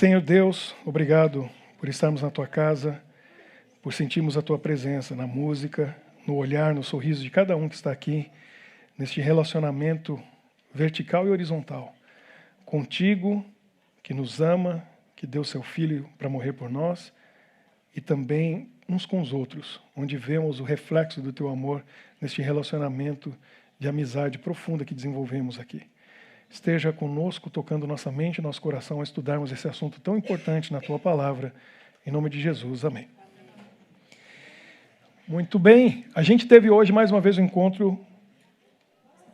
Senhor Deus, obrigado por estarmos na Tua casa, por sentirmos a Tua presença na música, no olhar, no sorriso de cada um que está aqui, neste relacionamento vertical e horizontal. Contigo, que nos ama, que deu Seu Filho para morrer por nós, e também uns com os outros, onde vemos o reflexo do Teu amor neste relacionamento de amizade profunda que desenvolvemos aqui. Esteja conosco, tocando nossa mente e nosso coração a estudarmos esse assunto tão importante na Tua Palavra. Em nome de Jesus, amém. Muito bem, a gente teve hoje mais uma vez o encontro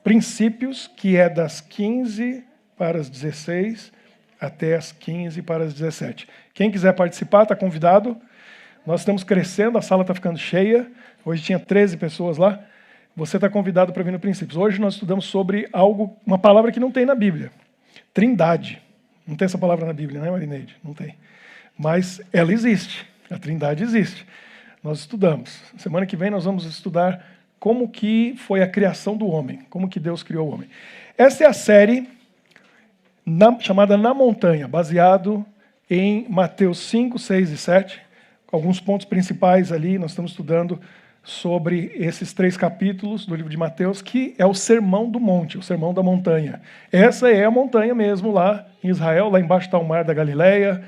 Princípios, que é das 15 para as 16 até as 15 para as 17. Quem quiser participar, está convidado. Nós estamos crescendo, a sala está ficando cheia. Hoje tinha 13 pessoas lá. Você está convidado para vir no Princípios. Hoje nós estudamos sobre uma palavra que não tem na Bíblia. Trindade. Não tem essa palavra na Bíblia, não é, Marineide? Não tem. Mas ela existe. A Trindade existe. Nós estudamos. Semana que vem nós vamos estudar como que foi a criação do homem. Como que Deus criou o homem. Essa é a série chamada Na Montanha, baseado em Mateus 5, 6 e 7. Alguns pontos principais ali, nós estamos estudando sobre esses 3 capítulos do livro de Mateus, que é o Sermão do Monte, o Sermão da Montanha. Essa é a montanha mesmo lá em Israel, lá embaixo está o Mar da Galileia,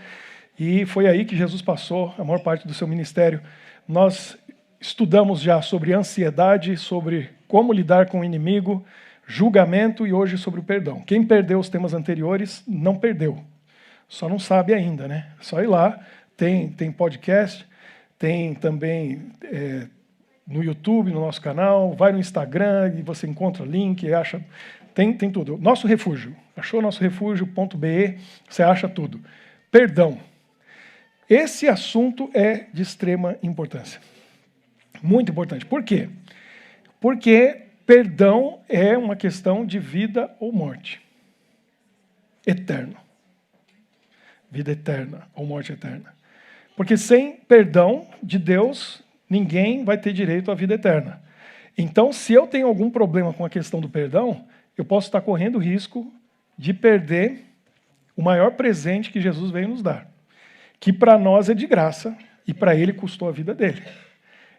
e foi aí que Jesus passou a maior parte do seu ministério. Nós estudamos já sobre ansiedade, sobre como lidar com o inimigo, julgamento e hoje sobre o perdão. Quem perdeu os temas anteriores não perdeu, só não sabe ainda, né? É só ir lá, tem podcast, tem também no YouTube, no nosso canal, vai no Instagram e você encontra link, acha, tem tudo. Nosso refúgio, achou nosso refúgio.be, você acha tudo. Perdão. Esse assunto é de extrema importância. Muito importante. Por quê? Porque perdão é uma questão de vida ou morte. Eterno. Vida eterna ou morte eterna. Porque sem perdão de Deus, ninguém vai ter direito à vida eterna. Então, se eu tenho algum problema com a questão do perdão, eu posso estar correndo o risco de perder o maior presente que Jesus veio nos dar, que para nós é de graça e para ele custou a vida dele.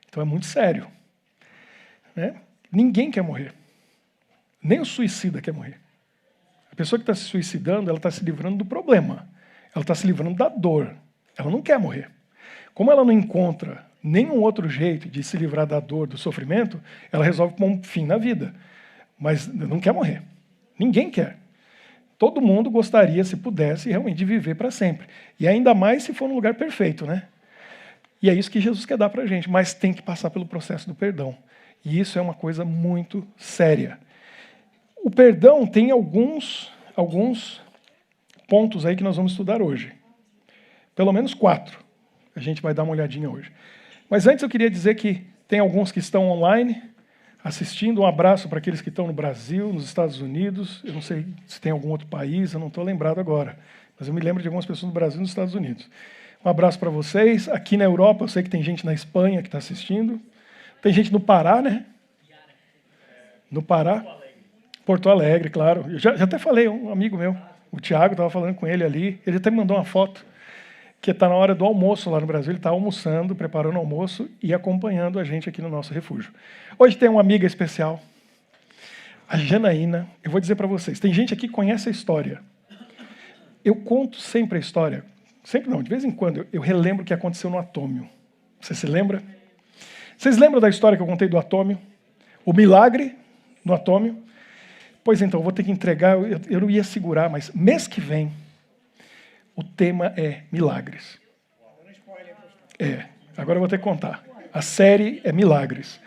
Então é muito sério. Né? Ninguém quer morrer. Nem o suicida quer morrer. A pessoa que está se suicidando, ela está se livrando do problema. Ela está se livrando da dor. Ela não quer morrer. Como ela não encontra nenhum outro jeito de se livrar da dor, do sofrimento, ela resolve pôr um fim na vida. Mas não quer morrer. Ninguém quer. Todo mundo gostaria, se pudesse, realmente de viver para sempre. E ainda mais se for num lugar perfeito, né? E é isso que Jesus quer dar para a gente, mas tem que passar pelo processo do perdão. E isso é uma coisa muito séria. O perdão tem alguns pontos aí que nós vamos estudar hoje. Pelo menos 4. A gente vai dar uma olhadinha hoje. Mas antes eu queria dizer que tem alguns que estão online assistindo. Um abraço para aqueles que estão no Brasil, nos Estados Unidos. Eu não sei se tem algum outro país, eu não estou lembrado agora. Mas eu me lembro de algumas pessoas no Brasil e nos Estados Unidos. Um abraço para vocês. Aqui na Europa, eu sei que tem gente na Espanha que está assistindo. Tem gente no Pará, né? No Pará. Porto Alegre, claro. Eu já até falei, um amigo meu, o Tiago, estava falando com ele ali. Ele até me mandou uma foto, que está na hora do almoço lá no Brasil. Ele está almoçando, preparando o almoço e acompanhando a gente aqui no nosso refúgio. Hoje tem uma amiga especial, a Janaína. Eu vou dizer para vocês, tem gente aqui que conhece a história. Eu conto sempre a história. Sempre não, de vez em quando eu relembro o que aconteceu no Atômio. Você se lembra? Vocês lembram da história que eu contei do Atômio? O milagre no Atômio? Pois então, eu vou ter que entregar, eu não ia segurar, mas mês que vem, o tema é milagres. Agora eu vou ter que contar. A série é milagres.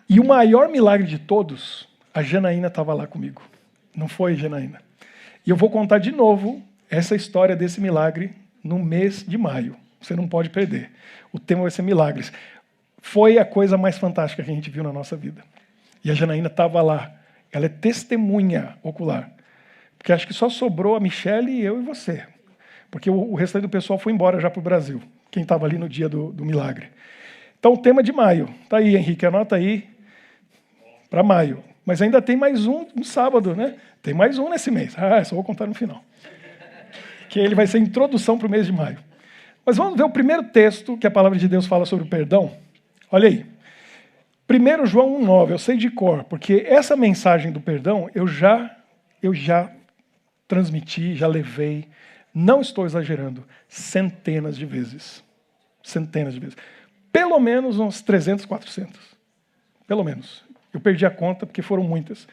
E o maior milagre de todos, a Janaína estava lá comigo. Não foi, Janaína? E eu vou contar de novo essa história desse milagre no mês de maio. Você não pode perder. O tema vai ser milagres. Foi a coisa mais fantástica que a gente viu na nossa vida. E a Janaína estava lá. Ela é testemunha ocular. Porque acho que só sobrou a Michele, eu e você. Porque o restante do pessoal foi embora já para o Brasil. Quem estava ali no dia do milagre. Então, o tema de maio. Está aí, Henrique, anota aí. Para maio. Mas ainda tem mais um sábado, né? Tem mais um nesse mês. Só vou contar no final. que ele vai ser a introdução para o mês de maio. Mas vamos ver o primeiro texto que a palavra de Deus fala sobre o perdão. Olha aí. 1 João 1,9, eu sei de cor, porque essa mensagem do perdão eu já transmiti, já levei, não estou exagerando, centenas de vezes. Centenas de vezes. Pelo menos uns 300, 400. Pelo menos. Eu perdi a conta porque foram muitas.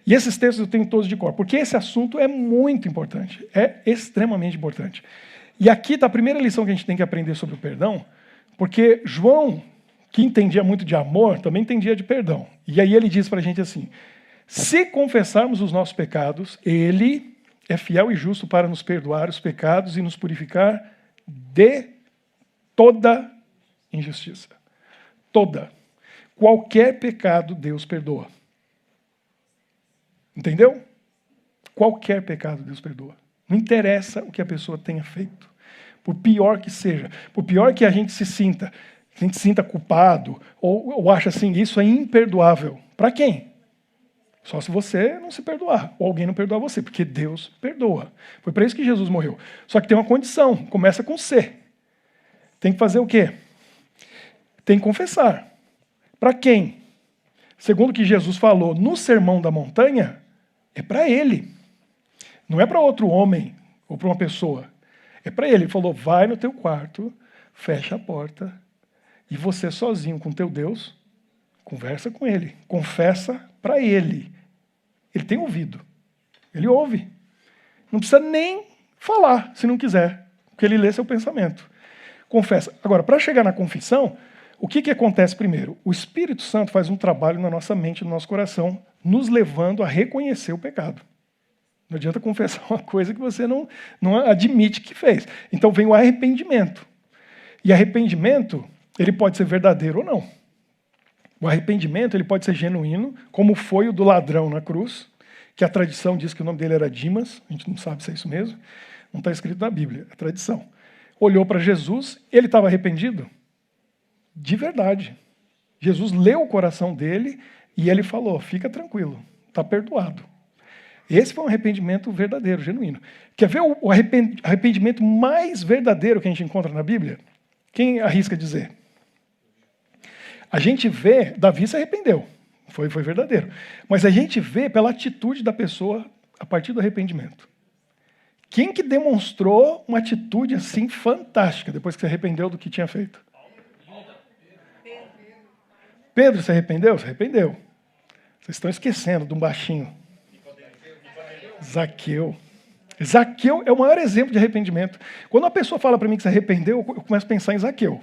E esses textos eu tenho todos de cor, porque esse assunto é muito importante, é extremamente importante. E aqui está a primeira lição que a gente tem que aprender sobre o perdão, porque João, que entendia muito de amor, também entendia de perdão. E aí ele diz para a gente assim, se confessarmos os nossos pecados, ele é fiel e justo para nos perdoar os pecados e nos purificar de toda injustiça. Toda. Qualquer pecado Deus perdoa. Entendeu? Qualquer pecado Deus perdoa. Não interessa o que a pessoa tenha feito. Por pior que seja, por pior que a gente se sinta culpado, ou acha assim, isso é imperdoável. Para quem? Só se você não se perdoar, ou alguém não perdoar você, porque Deus perdoa. Foi para isso que Jesus morreu. Só que tem uma condição, começa com C. Tem que fazer o quê? Tem que confessar. Para quem? Segundo o que Jesus falou no Sermão da Montanha, é para ele. Não é para outro homem ou para uma pessoa. É para ele. Ele falou, vai no teu quarto, fecha a porta, e você sozinho com teu Deus, conversa com ele, confessa para ele. Ele tem ouvido. Ele ouve. Não precisa nem falar, se não quiser, porque ele lê seu pensamento. Confessa. Agora, para chegar na confissão, o que acontece primeiro? O Espírito Santo faz um trabalho na nossa mente, no nosso coração, nos levando a reconhecer o pecado. Não adianta confessar uma coisa que você não admite que fez. Então vem o arrependimento. E arrependimento, ele pode ser verdadeiro ou não. O arrependimento, ele pode ser genuíno, como foi o do ladrão na cruz, que a tradição diz que o nome dele era Dimas, a gente não sabe se é isso mesmo, não está escrito na Bíblia, é tradição. Olhou para Jesus, ele estava arrependido? De verdade. Jesus leu o coração dele e ele falou, fica tranquilo, está perdoado. Esse foi um arrependimento verdadeiro, genuíno. Quer ver o arrependimento mais verdadeiro que a gente encontra na Bíblia? Quem arrisca dizer? A gente vê, Davi se arrependeu, foi verdadeiro. Mas a gente vê pela atitude da pessoa a partir do arrependimento. Quem que demonstrou uma atitude assim fantástica depois que se arrependeu do que tinha feito? Pedro se arrependeu? Se arrependeu. Vocês estão esquecendo de um baixinho. Zaqueu. Zaqueu é o maior exemplo de arrependimento. Quando uma pessoa fala para mim que se arrependeu, eu começo a pensar em Zaqueu.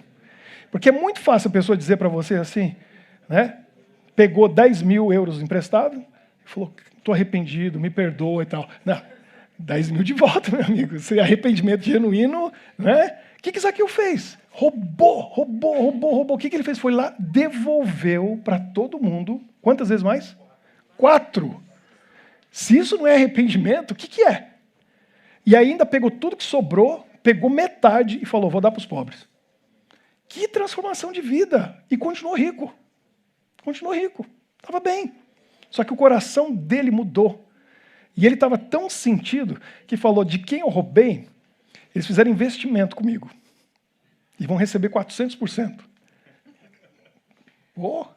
Porque é muito fácil a pessoa dizer para você assim, né? Pegou 10 mil euros emprestado, e falou, estou arrependido, me perdoa e tal. Não, 10 mil de volta, meu amigo. Esse arrependimento genuíno, né? O que Zaqueu fez? Roubou. O que ele fez? Foi lá, devolveu para todo mundo. Quantas vezes mais? 4. Se isso não é arrependimento, o que é? E ainda pegou tudo que sobrou, pegou metade e falou, vou dar para os pobres. Que transformação de vida! E continuou rico. Continuou rico. Estava bem. Só que o coração dele mudou. E ele estava tão sentido que falou, de quem eu roubei, eles fizeram investimento comigo. E vão receber 400%.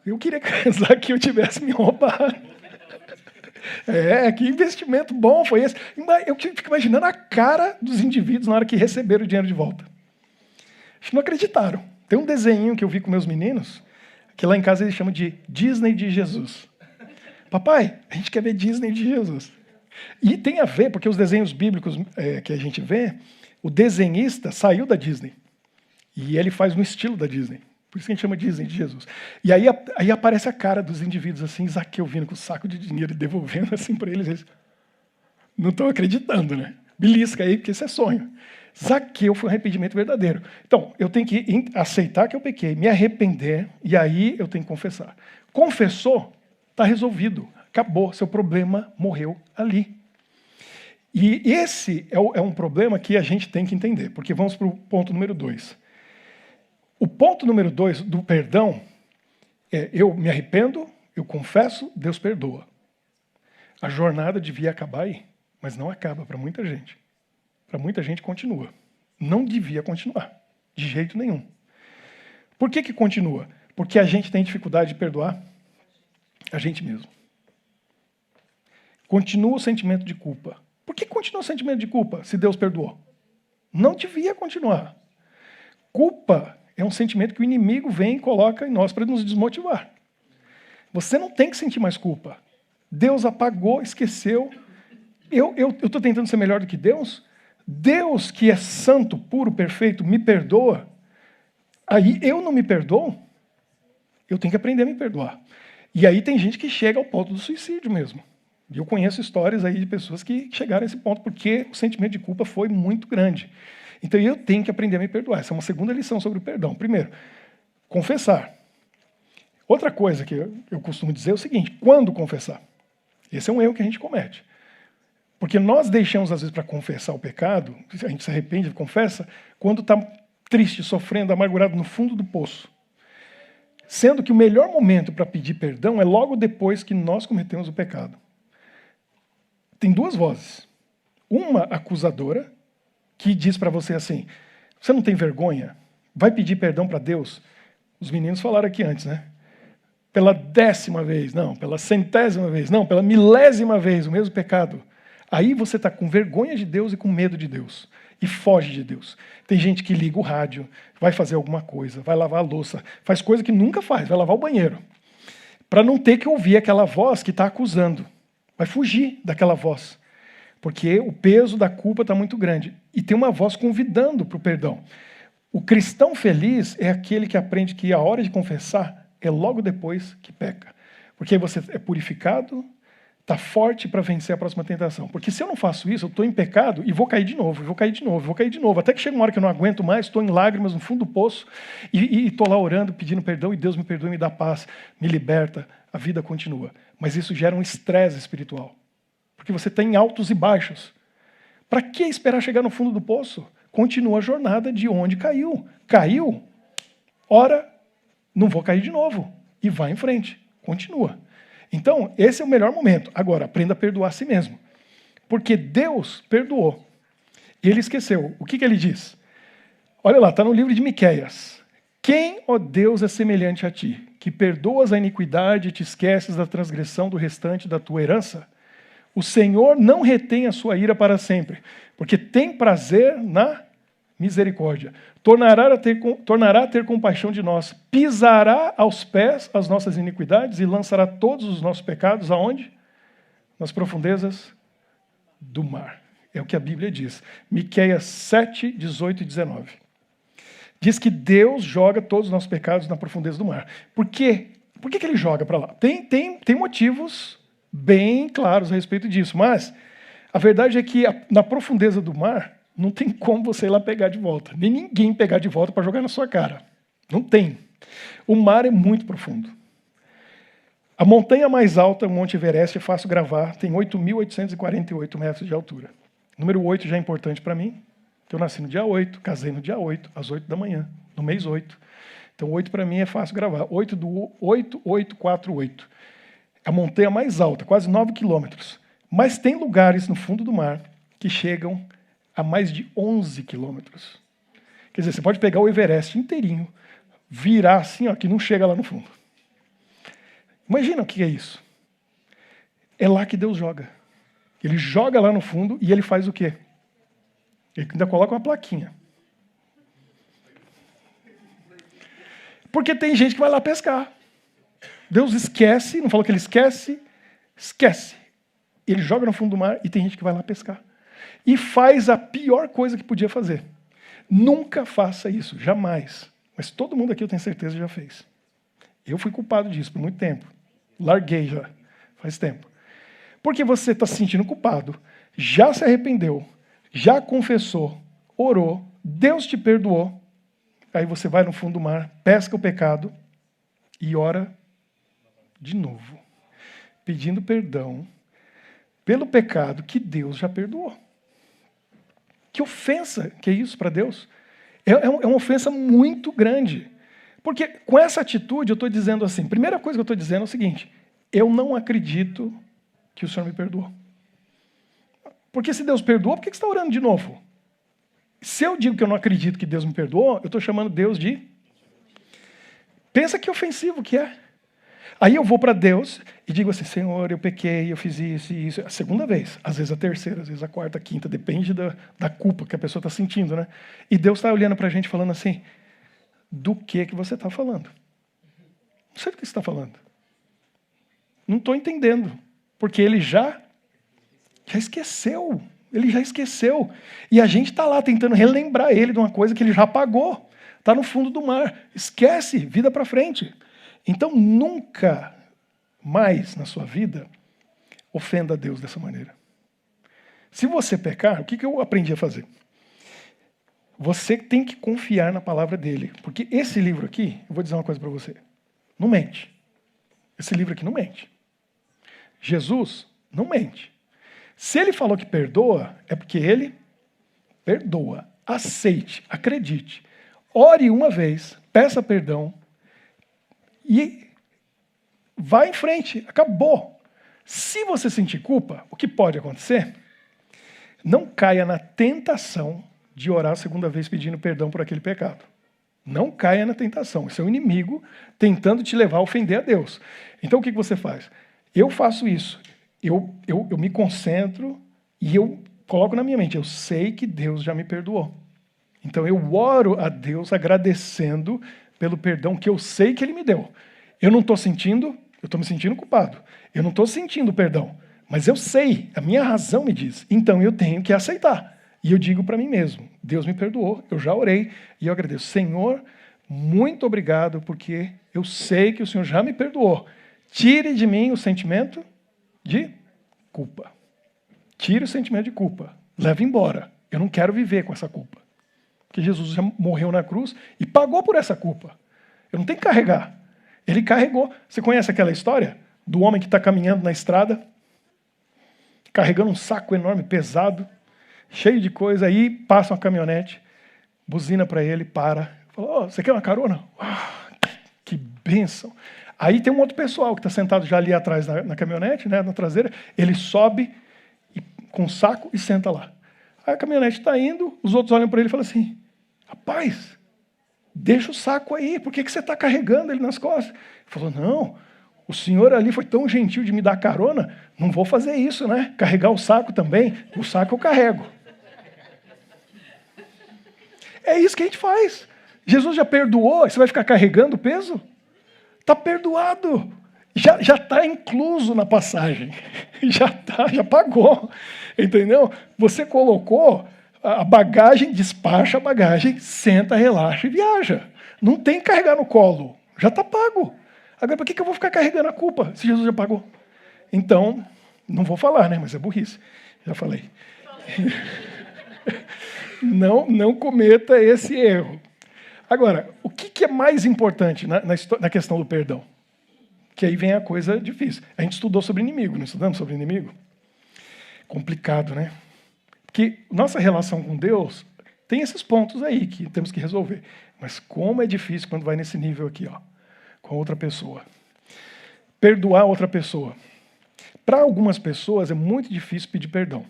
Eu queria casar que eu tivesse me roubado. Que investimento bom foi esse. Eu fico imaginando a cara dos indivíduos na hora que receberam o dinheiro de volta. Acho que não acreditaram. Tem um desenho que eu vi com meus meninos, que lá em casa eles chamam de Disney de Jesus. Papai, a gente quer ver Disney de Jesus. E tem a ver, porque os desenhos bíblicos que a gente vê, o desenhista saiu da Disney. E ele faz no estilo da Disney. Por isso que a gente chama Disney de Jesus. E aí aparece a cara dos indivíduos assim, Zaqueu vindo com o saco de dinheiro e devolvendo assim para eles. Eles não estão acreditando, né? Belisca aí, porque isso é sonho. Zaqueu foi um arrependimento verdadeiro. Então, eu tenho que aceitar que eu pequei, me arrepender, e aí eu tenho que confessar. Confessou, está resolvido. Acabou, seu problema morreu ali. E esse é um problema que a gente tem que entender, porque vamos para o ponto número 2. O ponto número 2 do perdão é, eu me arrependo, eu confesso, Deus perdoa. A jornada devia acabar aí, mas não acaba para muita gente. para muita gente continua. Não devia continuar, de jeito nenhum. Por que continua? Porque a gente tem dificuldade de perdoar a gente mesmo. Continua o sentimento de culpa. Por que continua o sentimento de culpa se Deus perdoou? Não devia continuar. Culpa é um sentimento que o inimigo vem e coloca em nós para nos desmotivar. Você não tem que sentir mais culpa. Deus apagou, esqueceu. Eu estou tentando ser melhor do que Deus? Deus, que é santo, puro, perfeito, me perdoa. Aí eu não me perdoo? Eu tenho que aprender a me perdoar. E aí tem gente que chega ao ponto do suicídio mesmo. E eu conheço histórias aí de pessoas que chegaram a esse ponto porque o sentimento de culpa foi muito grande. Então eu tenho que aprender a me perdoar. Essa é uma segunda lição sobre o perdão. Primeiro, confessar. Outra coisa que eu costumo dizer é o seguinte: quando confessar? Esse é um erro que a gente comete. Porque nós deixamos, às vezes, para confessar o pecado, a gente se arrepende e confessa, quando está triste, sofrendo, amargurado no fundo do poço. Sendo que o melhor momento para pedir perdão é logo depois que nós cometemos o pecado. Tem duas vozes. Uma acusadora, que diz para você assim: você não tem vergonha? Vai pedir perdão para Deus? Os meninos falaram aqui antes, né? Pela 10ª vez, não. Pela 100ª vez, não. Pela 1000ª vez, o mesmo pecado. Aí você está com vergonha de Deus e com medo de Deus. E foge de Deus. Tem gente que liga o rádio, vai fazer alguma coisa, vai lavar a louça, faz coisa que nunca faz, vai lavar o banheiro. Para não ter que ouvir aquela voz que está acusando. Vai fugir daquela voz. Porque o peso da culpa está muito grande. E tem uma voz convidando para o perdão. O cristão feliz é aquele que aprende que a hora de confessar é logo depois que peca. Porque aí você é purificado, está forte para vencer a próxima tentação. Porque se eu não faço isso, eu estou em pecado e vou cair de novo, vou cair de novo, vou cair de novo. Até que chega uma hora que eu não aguento mais, estou em lágrimas no fundo do poço e estou lá orando, pedindo perdão, e Deus me perdoa e me dá paz, me liberta, a vida continua. Mas isso gera um estresse espiritual. Porque você tem altos e baixos. Para que esperar chegar no fundo do poço? Continua a jornada de onde caiu. Caiu, ora, não vou cair de novo. E vai em frente, continua. Então, esse é o melhor momento. Agora, aprenda a perdoar a si mesmo. Porque Deus perdoou. Ele esqueceu. O que ele diz? Olha lá, está no livro de Miqueias. Quem, ó Deus, é semelhante a ti, que perdoas a iniquidade e te esqueces da transgressão do restante da tua herança? O Senhor não retém a sua ira para sempre, porque tem prazer na misericórdia. Tornará a ter compaixão de nós, pisará aos pés as nossas iniquidades e lançará todos os nossos pecados aonde? Nas profundezas do mar. É o que a Bíblia diz. Miqueias 7, 18 e 19. Diz que Deus joga todos os nossos pecados na profundeza do mar. Por quê? Por que ele joga para lá? Tem motivos bem claros a respeito disso, mas a verdade é que na profundeza do mar não tem como você ir lá pegar de volta, nem ninguém pegar de volta para jogar na sua cara. Não tem. O mar é muito profundo. A montanha mais alta, o Monte Everest, é fácil gravar, tem 8.848 metros de altura. Número 8 já é importante para mim, que eu nasci no dia 8, casei no dia 8, às 8 da manhã, no mês 8. Então 8 para mim é fácil gravar. 8.848. A montanha mais alta, quase 9 quilômetros. Mas tem lugares no fundo do mar que chegam a mais de 11 quilômetros. Quer dizer, você pode pegar o Everest inteirinho, virar assim, ó, que não chega lá no fundo. Imagina o que é isso. É lá que Deus joga. Ele joga lá no fundo e ele faz o quê? Ele ainda coloca uma plaquinha. Porque tem gente que vai lá pescar. Deus esquece, não falou que ele esquece, esquece. Ele joga no fundo do mar e tem gente que vai lá pescar. E faz a pior coisa que podia fazer. Nunca faça isso, jamais. Mas todo mundo aqui, eu tenho certeza, já fez. Eu fui culpado disso por muito tempo. Larguei já, faz tempo. Porque você está se sentindo culpado, já se arrependeu, já confessou, orou, Deus te perdoou. Aí você vai no fundo do mar, pesca o pecado e ora de novo, pedindo perdão pelo pecado que Deus já perdoou. Que ofensa que é isso para Deus? É uma ofensa muito grande. Porque com essa atitude eu estou dizendo assim, primeira coisa que eu estou dizendo é o seguinte: eu não acredito que o Senhor me perdoou. Porque se Deus perdoou, por que você está orando de novo? Se eu digo que eu não acredito que Deus me perdoou, eu estou chamando Deus de... Pensa que ofensivo que é. Aí eu vou para Deus e digo assim, Senhor, eu pequei, eu fiz isso e isso. A segunda vez, às vezes a terceira, às vezes a quarta, a quinta, depende da culpa que a pessoa está sentindo, né? E Deus está olhando para a gente falando assim, do que você está falando? Não sei do que você está falando. Não estou entendendo. Porque ele já esqueceu. Ele já esqueceu. E a gente está lá tentando relembrar ele de uma coisa que ele já pagou. Está no fundo do mar. Esquece, vida para frente. Então, nunca mais na sua vida ofenda a Deus dessa maneira. Se você pecar, o que eu aprendi a fazer? Você tem que confiar na palavra dele. Porque esse livro aqui, eu vou dizer uma coisa para você, não mente. Esse livro aqui não mente. Jesus não mente. Se ele falou que perdoa, é porque ele perdoa. Aceite, acredite. Ore uma vez, peça perdão e vá em frente. Acabou. Se você sentir culpa, o que pode acontecer? Não caia na tentação de orar a segunda vez pedindo perdão por aquele pecado. Não caia na tentação. Esse é o inimigo tentando te levar a ofender a Deus. Então o que você faz? Eu faço isso. Eu me concentro e eu coloco na minha mente, eu sei que Deus já me perdoou. Então eu oro a Deus agradecendo pelo perdão que eu sei que Ele me deu. Eu não estou sentindo, eu estou me sentindo culpado. Eu não estou sentindo perdão, mas eu sei, a minha razão me diz. Então eu tenho que aceitar. E eu digo para mim mesmo, Deus me perdoou, eu já orei e eu agradeço. Senhor, muito obrigado porque eu sei que o Senhor já me perdoou. Tire de mim o sentimento de culpa. Tire o sentimento de culpa. Leve embora. Eu não quero viver com essa culpa. Porque Jesus já morreu na cruz e pagou por essa culpa. Eu não tenho que carregar. Ele carregou. Você conhece aquela história do homem que está caminhando na estrada, carregando um saco enorme, pesado, cheio de coisa, aí passa uma caminhonete, buzina para ele, para. Fala, oh, você quer uma carona? Que bênção. Aí tem um outro pessoal que está sentado já ali atrás na caminhonete, né, na traseira, ele sobe com o saco e senta lá. Aí a caminhonete está indo, os outros olham para ele e falam assim, rapaz, deixa o saco aí, por que você está carregando ele nas costas? Ele falou, não, o senhor ali foi tão gentil de me dar carona, não vou fazer isso, né? Carregar o saco também, o saco eu carrego. É isso que a gente faz. Jesus já perdoou, você vai ficar carregando o peso? Está perdoado. Já está incluso na passagem. Já pagou. Entendeu? Você colocou a bagagem, despacha a bagagem, senta, relaxa e viaja. Não tem que carregar no colo. Já está pago. Agora, por que eu vou ficar carregando a culpa se Jesus já pagou? Então, não vou falar, né? Mas é burrice. Já falei. Não cometa esse erro. Agora, o que é mais importante na questão do perdão? Que aí vem a coisa difícil. A gente estudou sobre inimigo, não estudamos sobre inimigo? Complicado, né? Porque nossa relação com Deus tem esses pontos aí que temos que resolver. Mas como é difícil quando vai nesse nível aqui, ó, com outra pessoa. Perdoar outra pessoa. Para algumas pessoas é muito difícil pedir perdão.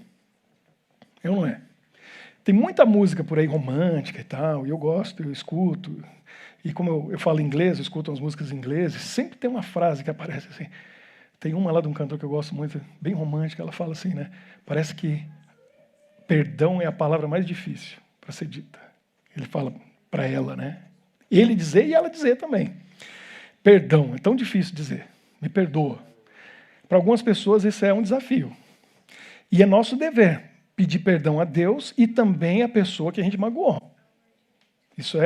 Eu não é. Tem muita música por aí romântica e tal, e eu gosto, eu escuto. E como eu falo inglês, eu escuto as músicas em inglês, sempre tem uma frase que aparece assim. Tem uma lá de um cantor que eu gosto muito, bem romântica, ela fala assim, né? Parece que perdão é a palavra mais difícil para ser dita. Ele fala para ela, né? Ele dizer e ela dizer também. Perdão, é tão difícil dizer. Me perdoa. Para algumas pessoas isso é um desafio. E é nosso dever pedir perdão a Deus e também a pessoa que a gente magoou. Isso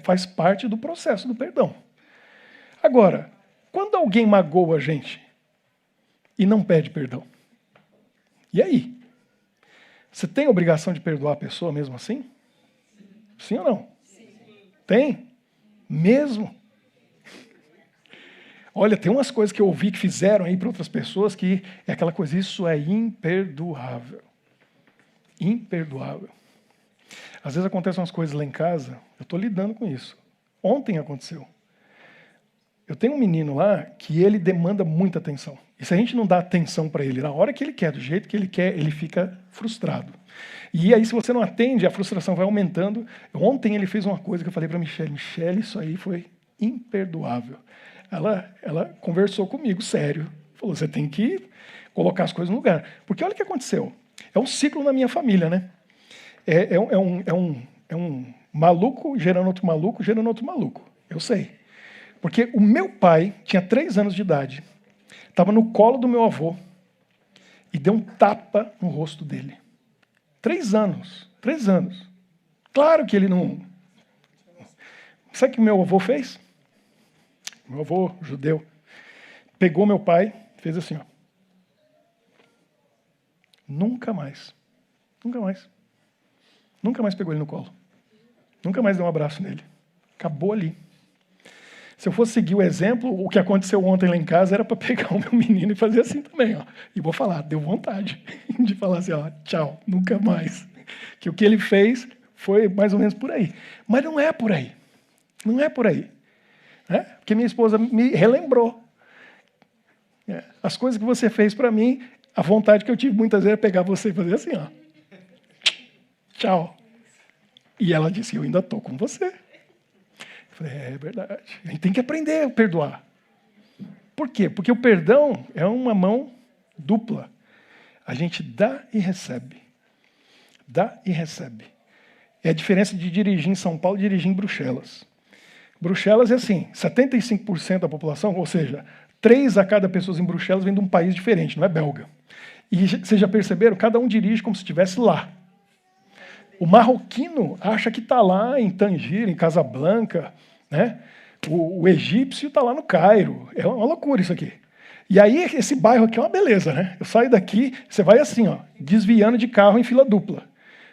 faz parte do processo do perdão. Agora, quando alguém magoa a gente e não pede perdão, e aí? Você tem obrigação de perdoar a pessoa mesmo assim? Sim ou não? Sim. Tem? Mesmo? Olha, tem umas coisas que eu ouvi que fizeram aí para outras pessoas que é aquela coisa, isso é imperdoável. Imperdoável. Às vezes acontecem umas coisas lá em casa, eu estou lidando com isso. Ontem aconteceu. Eu tenho um menino lá que ele demanda muita atenção. E se a gente não dá atenção para ele na hora que ele quer, do jeito que ele quer, ele fica frustrado. E aí, se você não atende, a frustração vai aumentando. Ontem ele fez uma coisa que eu falei para a Michelle, isso aí foi imperdoável. Ela conversou comigo, sério. Falou, você tem que colocar as coisas no lugar. Porque olha o que aconteceu. É um ciclo na minha família, né? É um maluco gerando outro maluco, gerando outro maluco. Eu sei. Porque o meu pai tinha 3 anos de idade, estava no colo do meu avô e deu um tapa no rosto dele. 3 anos. 3 anos. Claro que ele não... Sabe o que meu avô fez? Meu avô, judeu, pegou meu pai, fez assim, ó. Nunca mais. Nunca mais. Nunca mais pegou ele no colo. Nunca mais deu um abraço nele. Acabou ali. Se eu fosse seguir o exemplo, o que aconteceu ontem lá em casa era para pegar o meu menino e fazer assim também, ó. E vou falar, deu vontade de falar assim, ó, tchau, nunca mais. Que o que ele fez foi mais ou menos por aí. Mas não é por aí. Não é por aí. Né? Porque minha esposa me relembrou. As coisas que você fez para mim, a vontade que eu tive muitas vezes é pegar você e fazer assim, ó. Tchau. E ela disse, eu ainda estou com você. Eu falei, é verdade. A gente tem que aprender a perdoar. Por quê? Porque o perdão é uma mão dupla. A gente dá e recebe. Dá e recebe. É a diferença de dirigir em São Paulo e dirigir em Bruxelas. Bruxelas é assim, 75% da população, ou seja, 3 a cada pessoa em Bruxelas vem de um país diferente, não é belga. E vocês já perceberam? Cada um dirige como se estivesse lá. O marroquino acha que está lá em Tanger, em Casablanca, né? O egípcio está lá no Cairo. É uma loucura isso aqui. E aí, esse bairro aqui é uma beleza, né? Eu saio daqui, você vai assim, ó, desviando de carro em fila dupla.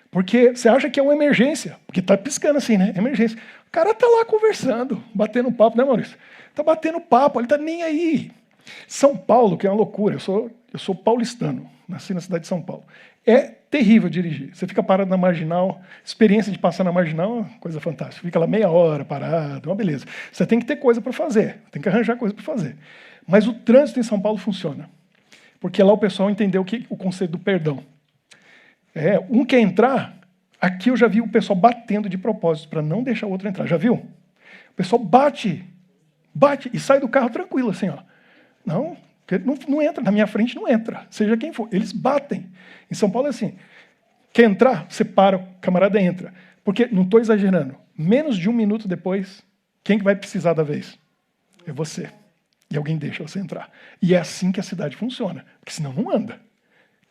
Porque você acha que é uma emergência, porque está piscando assim, né? Emergência. O cara está lá conversando, batendo papo, né, Maurício? Está batendo papo, ele está nem aí. São Paulo, que é uma loucura, eu sou paulistano, nasci na cidade de São Paulo. É terrível dirigir. Você fica parado na marginal, experiência de passar na marginal é uma coisa fantástica. Fica lá meia hora parado, é uma beleza. Você tem que ter coisa para fazer, tem que arranjar coisa para fazer. Mas o trânsito em São Paulo funciona, porque lá o pessoal entendeu o conceito do perdão. Um quer entrar, aqui eu já vi o pessoal batendo de propósito para não deixar o outro entrar. Já viu? O pessoal bate e sai do carro tranquilo, assim, ó. Não entra, na minha frente não entra, seja quem for. Eles batem. Em São Paulo é assim, quer entrar, você para, o camarada entra. Porque, não estou exagerando, menos de 1 minuto depois, quem que vai precisar da vez? É você. E alguém deixa você entrar. E é assim que a cidade funciona, porque senão não anda.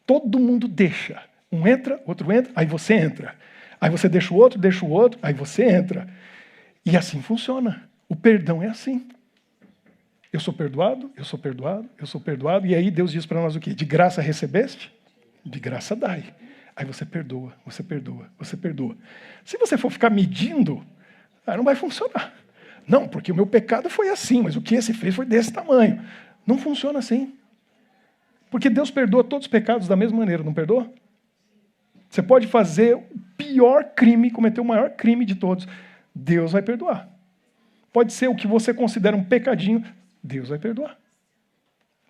Todo mundo deixa. Um entra, outro entra, aí você entra. Aí você deixa o outro, aí você entra. E assim funciona. O perdão é assim. Eu sou perdoado, eu sou perdoado, eu sou perdoado. E aí Deus diz para nós o quê? De graça recebeste? De graça dai. Aí você perdoa, você perdoa, você perdoa. Se você for ficar medindo, não vai funcionar. Não, porque o meu pecado foi assim, mas o que esse fez foi desse tamanho. Não funciona assim. Porque Deus perdoa todos os pecados da mesma maneira, não perdoa? Você pode fazer o pior crime, cometer o maior crime de todos. Deus vai perdoar. Pode ser o que você considera um pecadinho, Deus vai perdoar.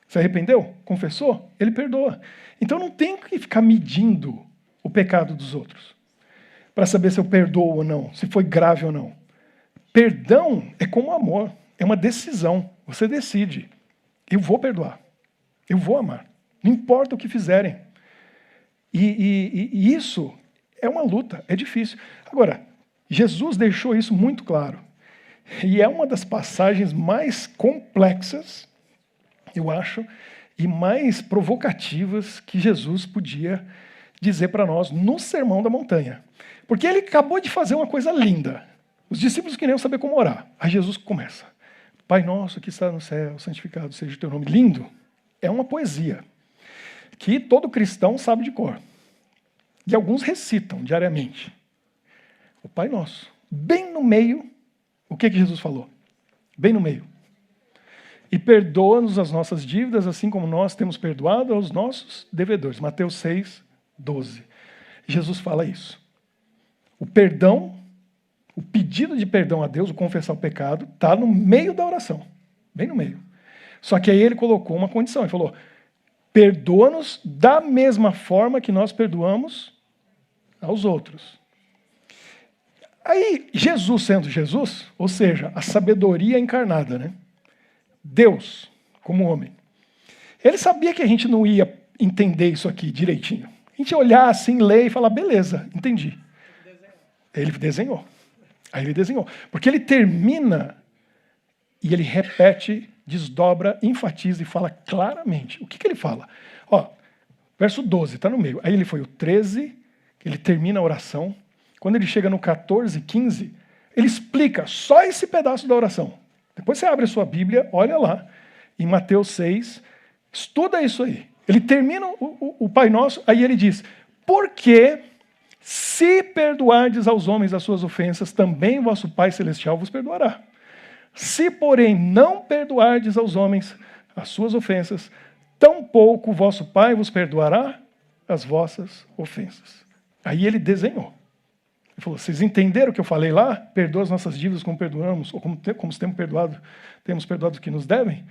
Se arrependeu? Confessou? Ele perdoa. Então não tem que ficar medindo o pecado dos outros para saber se eu perdoo ou não, se foi grave ou não. Perdão é como amor, é uma decisão. Você decide. Eu vou perdoar. Eu vou amar. Não importa o que fizerem. E isso é uma luta, é difícil. Agora, Jesus deixou isso muito claro. E é uma das passagens mais complexas, eu acho, e mais provocativas que Jesus podia dizer para nós no Sermão da Montanha. Porque ele acabou de fazer uma coisa linda. Os discípulos queriam saber como orar. Aí Jesus começa. Pai nosso que está no céu, santificado seja o teu nome. Lindo. É uma poesia que todo cristão sabe de cor. E alguns recitam diariamente. O Pai Nosso. Bem no meio, o que Jesus falou? Bem no meio. E perdoa-nos as nossas dívidas, assim como nós temos perdoado aos nossos devedores. Mateus 6, 12. Jesus fala isso. O perdão, o pedido de perdão a Deus, o confessar o pecado, está no meio da oração. Bem no meio. Só que aí ele colocou uma condição. Ele falou, perdoa-nos da mesma forma que nós perdoamos aos outros. Aí, Jesus sendo Jesus, ou seja, a sabedoria encarnada, né? Deus, como homem, ele sabia que a gente não ia entender isso aqui direitinho. A gente ia olhar assim, ler e falar, beleza, entendi. Ele desenhou. Aí ele desenhou. Porque ele termina e ele repete, desdobra, enfatiza e fala claramente. O que ele fala? Ó, verso 12, está no meio. Aí ele foi o 13, ele termina a oração. Quando ele chega no 14, 15, ele explica só esse pedaço da oração. Depois você abre a sua Bíblia, olha lá, em Mateus 6, estuda isso aí. Ele termina o Pai Nosso, aí ele diz, porque se perdoardes aos homens as suas ofensas, também vosso Pai Celestial vos perdoará. Se, porém, não perdoardes aos homens as suas ofensas, tampouco vosso Pai vos perdoará as vossas ofensas. Aí ele desenhou. Ele falou, vocês entenderam o que eu falei lá? Perdoa as nossas dívidas como perdoamos, ou como temos perdoado o que nos devem?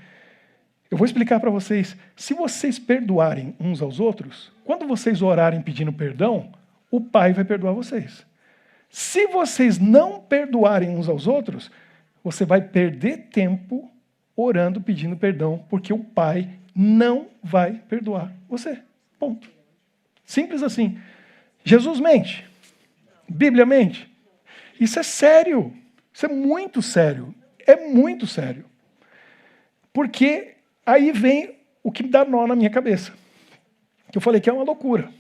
Eu vou explicar para vocês. Se vocês perdoarem uns aos outros, quando vocês orarem pedindo perdão, o Pai vai perdoar vocês. Se vocês não perdoarem uns aos outros, você vai perder tempo orando pedindo perdão, porque o Pai não vai perdoar você. Ponto. Simples assim. Jesus mente. Bíblia mente. Isso é sério. Isso é muito sério. É muito sério. Porque aí vem o que dá nó na minha cabeça. Que eu falei que é uma loucura.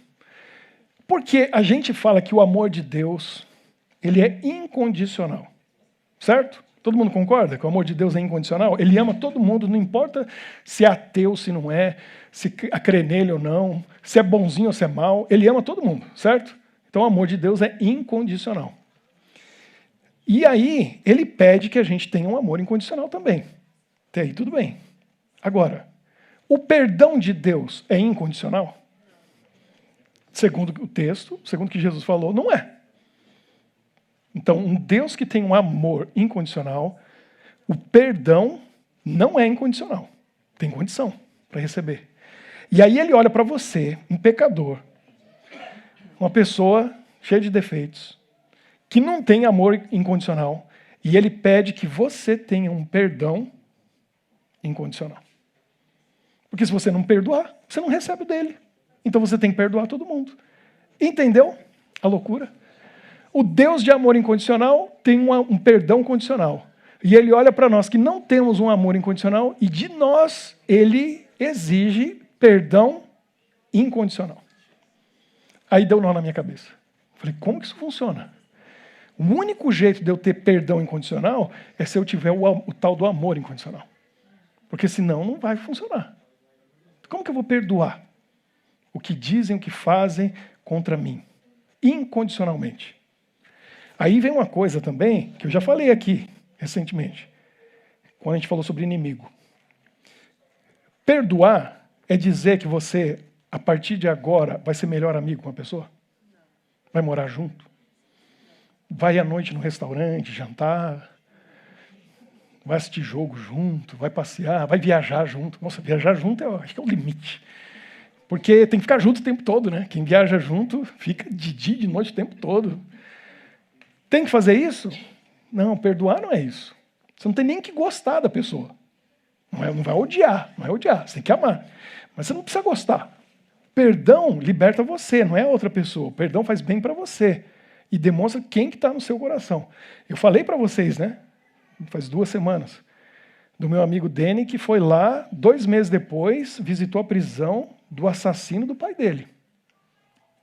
Porque a gente fala que o amor de Deus, ele é incondicional. Certo? Todo mundo concorda que o amor de Deus é incondicional? Ele ama todo mundo, não importa se é ateu, se não é, se crê nele ou não, se é bonzinho ou se é mau, ele ama todo mundo, certo? Então o amor de Deus é incondicional. E aí, ele pede que a gente tenha um amor incondicional também. Até aí tudo bem. Agora, o perdão de Deus é incondicional? Segundo o texto, segundo o que Jesus falou, não é. Então, um Deus que tem um amor incondicional, o perdão não é incondicional. Tem condição para receber. E aí ele olha para você, um pecador, uma pessoa cheia de defeitos, que não tem amor incondicional, e ele pede que você tenha um perdão incondicional. Porque se você não perdoar, você não recebe o dele. Então você tem que perdoar todo mundo. Entendeu a loucura? O Deus de amor incondicional tem um perdão condicional. E ele olha para nós que não temos um amor incondicional e de nós ele exige perdão incondicional. Aí deu nó na minha cabeça. Falei, como que isso funciona? O único jeito de eu ter perdão incondicional é se eu tiver o tal do amor incondicional. Porque senão não vai funcionar. Como que eu vou perdoar o que dizem, o que fazem contra mim? Incondicionalmente. Aí vem uma coisa também, que eu já falei aqui recentemente, quando a gente falou sobre inimigo. Perdoar é dizer que você, a partir de agora, vai ser melhor amigo com a pessoa? Vai morar junto? Vai à noite no restaurante, jantar? Vai assistir jogo junto? Vai passear? Vai viajar junto? Nossa, viajar junto acho que é o limite. Porque tem que ficar junto o tempo todo, né? Quem viaja junto fica de dia e de noite o tempo todo. Tem que fazer isso? Não, perdoar não é isso. Você não tem nem que gostar da pessoa. Não vai odiar, não é odiar, você tem que amar. Mas você não precisa gostar. Perdão liberta você, não é outra pessoa. Perdão faz bem para você. E demonstra quem que está no seu coração. Eu falei para vocês, né? Faz 2 semanas. Do meu amigo Dene, que foi lá, 2 meses depois, visitou a prisão do assassino do pai dele.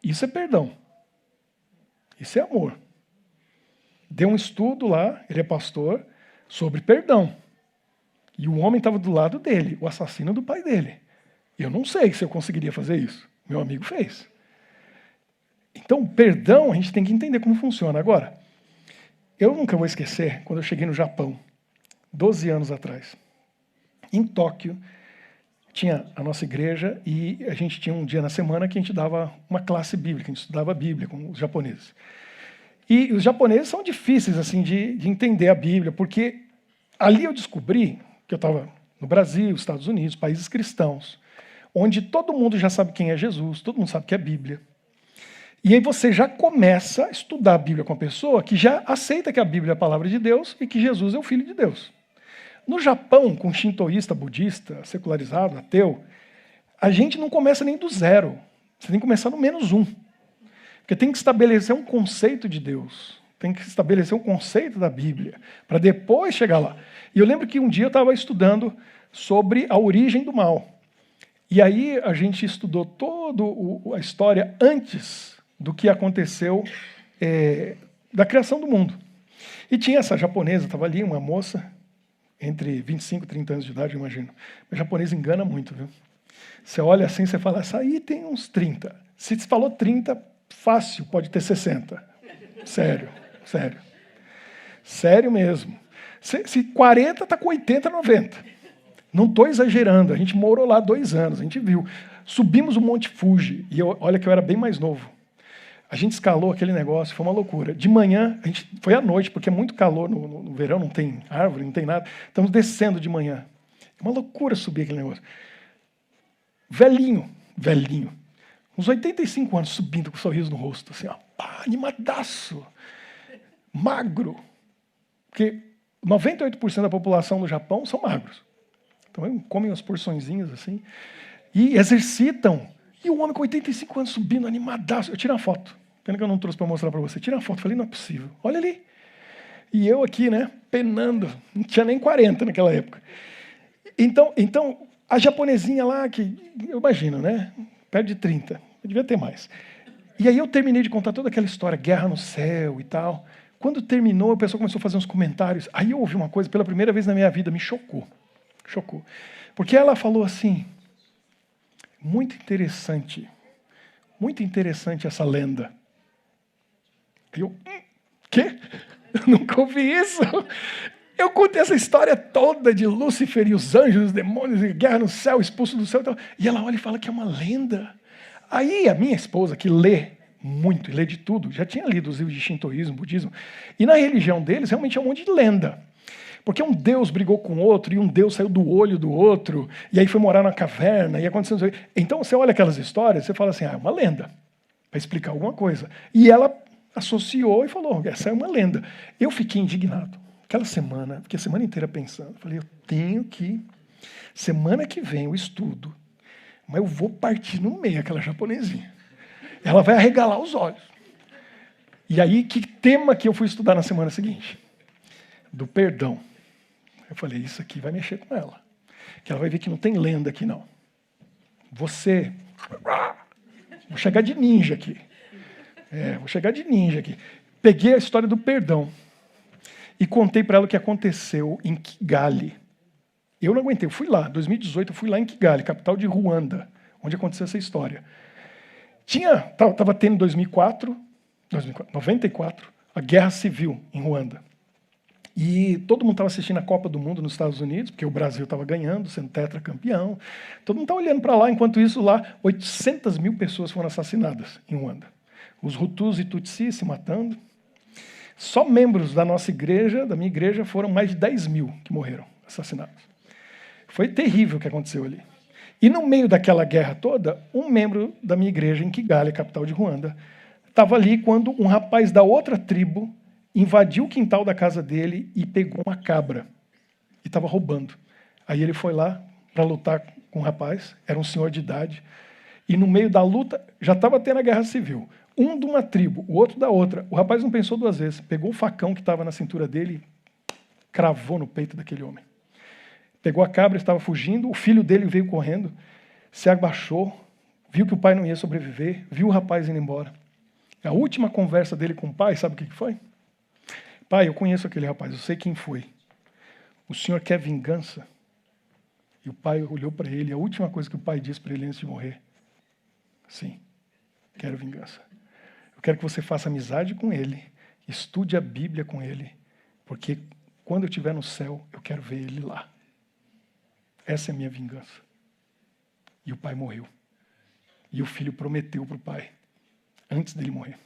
Isso é perdão. Isso é amor. Deu um estudo lá, ele é pastor, sobre perdão. E o homem estava do lado dele, o assassino do pai dele. Eu não sei se eu conseguiria fazer isso. Meu amigo fez. Então, perdão, a gente tem que entender como funciona. Agora, eu nunca vou esquecer quando eu cheguei no Japão, 12 anos atrás. Em Tóquio, tinha a nossa igreja e a gente tinha um dia na semana que a gente dava uma classe bíblica, a gente estudava a Bíblia com os japoneses. E os japoneses são difíceis assim de entender a Bíblia, porque ali eu descobri que eu estava no Brasil, Estados Unidos, países cristãos, onde todo mundo já sabe quem é Jesus, todo mundo sabe que é Bíblia. E aí você já começa a estudar a Bíblia com a pessoa que já aceita que a Bíblia é a palavra de Deus e que Jesus é o Filho de Deus. No Japão, com shintoísta, budista, secularizado, ateu, a gente não começa nem do zero. Você tem que começar no -1. Porque tem que estabelecer um conceito de Deus. Tem que estabelecer um conceito da Bíblia, para depois chegar lá. E eu lembro que um dia eu estava estudando sobre a origem do mal. E aí a gente estudou toda a história antes do que aconteceu da criação do mundo. E tinha essa japonesa, estava ali, uma moça, entre 25 e 30 anos de idade, eu imagino. A japonesa engana muito, viu? Você olha assim, você fala, essa aí tem uns 30. Se você falou 30, fácil, pode ter 60. Sério, sério. Sério mesmo. Se 40, está com 80, 90. Não estou exagerando, a gente morou lá 2 anos, a gente viu. Subimos o Monte Fuji, e olha que eu era bem mais novo. A gente escalou aquele negócio, foi uma loucura. De manhã, foi à noite, porque é muito calor no verão, não tem árvore, não tem nada. Estamos descendo de manhã. É uma loucura subir aquele negócio. Velhinho, uns 85 anos, subindo com um sorriso no rosto, assim, ó, animadaço, magro. Porque 98% da população do Japão são magros. Então, comem as porçõezinhas assim, e exercitam. E o homem com 85 anos subindo, animadaço. Eu tirei uma foto. Pena que eu não trouxe para mostrar para você. Tirei uma foto, falei, não é possível. Olha ali. E eu aqui, né, penando. Não tinha nem 40 naquela época. Então a japonesinha lá, que eu imagino, né, perto de 30. Eu devia ter mais. E aí eu terminei de contar toda aquela história, guerra no céu e tal. Quando terminou, o pessoal começou a fazer uns comentários. Aí eu ouvi uma coisa, pela primeira vez na minha vida, me chocou. Porque ela falou assim, muito interessante essa lenda. Eu, quê? Eu nunca ouvi isso. Eu contei essa história toda de Lúcifer e os anjos, os demônios, e guerra no céu, expulso do céu e tal. E ela olha e fala que é uma lenda. Aí a minha esposa, que lê muito, e lê de tudo, já tinha lido os livros de shintoísmo, budismo, e na religião deles realmente é um monte de lenda. Porque um deus brigou com outro, e um deus saiu do olho do outro, e aí foi morar na caverna, e aconteceu isso. Então você olha aquelas histórias, você fala assim, é uma lenda, para explicar alguma coisa. E ela associou e falou, essa é uma lenda. Eu fiquei indignado. Aquela semana, fiquei a semana inteira pensando, falei, eu tenho que, semana que vem eu estudo, mas eu vou partir no meio aquela japonesinha. Ela vai arregalar os olhos. E aí, que tema que eu fui estudar na semana seguinte? Do perdão. Eu falei, isso aqui vai mexer com ela. Que ela vai ver que não tem lenda aqui, não. Vou chegar de ninja aqui. Vou chegar de ninja aqui. Peguei a história do perdão e contei para ela o que aconteceu em Kigali. Eu não aguentei, eu fui lá, em 2018, eu fui lá em Kigali, capital de Ruanda, onde aconteceu essa história. Estava tendo em 94, a guerra civil em Ruanda. E todo mundo estava assistindo a Copa do Mundo nos Estados Unidos, porque o Brasil estava ganhando, sendo tetracampeão. Todo mundo estava olhando para lá, enquanto isso lá, 800 mil pessoas foram assassinadas em Ruanda. Os Hutus e Tutsis se matando. Só membros da nossa igreja, da minha igreja, foram mais de 10 mil que morreram assassinados. Foi terrível o que aconteceu ali. E no meio daquela guerra toda, um membro da minha igreja em Kigali, capital de Ruanda, estava ali quando um rapaz da outra tribo invadiu o quintal da casa dele e pegou uma cabra. E estava roubando. Aí ele foi lá para lutar com o rapaz, era um senhor de idade. E no meio da luta, já estava tendo a guerra civil. Um de uma tribo, o outro da outra. O rapaz não pensou 2 vezes. Pegou o facão que estava na cintura dele e cravou no peito daquele homem. Pegou a cabra, estava fugindo, o filho dele veio correndo, se abaixou, viu que o pai não ia sobreviver, viu o rapaz indo embora. A última conversa dele com o pai, sabe o que foi? Pai, eu conheço aquele rapaz, eu sei quem foi. O senhor quer vingança? E o pai olhou para ele, a última coisa que o pai disse para ele antes de morrer: sim, quero vingança. Eu quero que você faça amizade com ele, estude a Bíblia com ele, porque quando eu estiver no céu, eu quero ver ele lá. Essa é a minha vingança. E o pai morreu. E o filho prometeu para o pai, antes dele morrer.